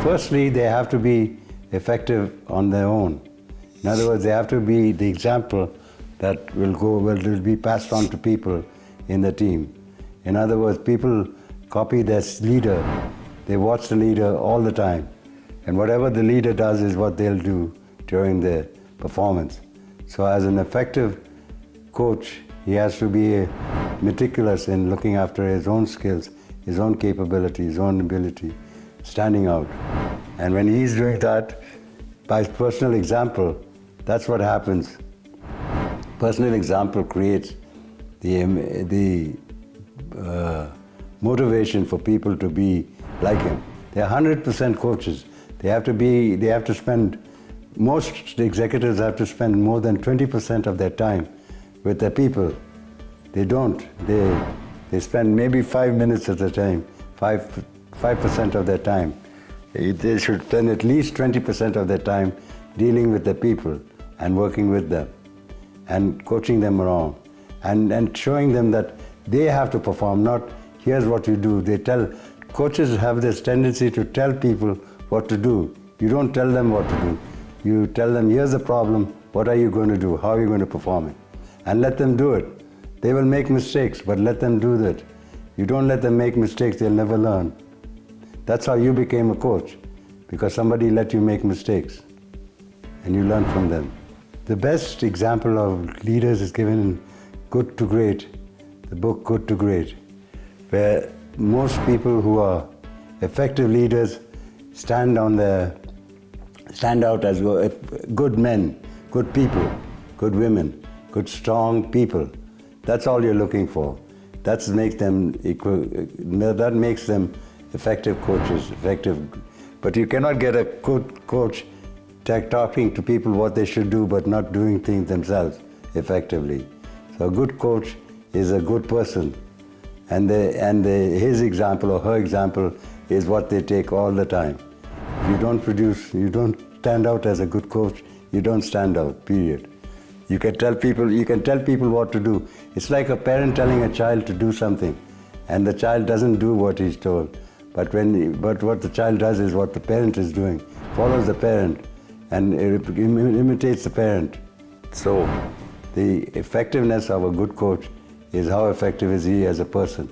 Firstly, they have to be effective on their own. In other words, they have to be the example that will be passed on to people in the team. In other words, people copy their leader. They watch the leader all the time. And whatever the leader does is what they'll do during their performance. So as an effective coach, he has to be meticulous in looking after his own skills, his own capability, his own ability, standing out. And when he's doing that, by personal example, that's what happens. Personal example creates the motivation for people to be like him. They're 100% coaches. Most executives have to spend more than 20% of their time with their people. They don't. They spend maybe 5 minutes at a time, 5% of their time. They should spend at least 20% of their time dealing with their people and working with them and coaching them around and showing them that they have to perform, not here's what you do. Coaches have this tendency to tell people what to do. You don't tell them what to do. You tell them, here's the problem, what are you going to do, how are you going to perform it? And let them do it. They will make mistakes, but let them do that. You don't let them make mistakes, they'll never learn. That's how you became a coach, because somebody let you make mistakes and you learn from them. The best example of leaders is given in Good to Great, the book Good to Great, where most people who are effective leaders stand out as good men, good people, good women, good strong people. That's all you're looking for. That makes them effective coaches, But you cannot get a good coach talking to people what they should do but not doing things themselves effectively. So a good coach is a good person, and his example or her example is what they take all the time. If you don't stand out as a good coach, you don't stand out, period. You can tell people what to do. It's like a parent telling a child to do something, and the child doesn't do what he's told. But what the child does is what the parent is doing, follows the parent, and imitates the parent. So, the effectiveness of a good coach is how effective is he as a person.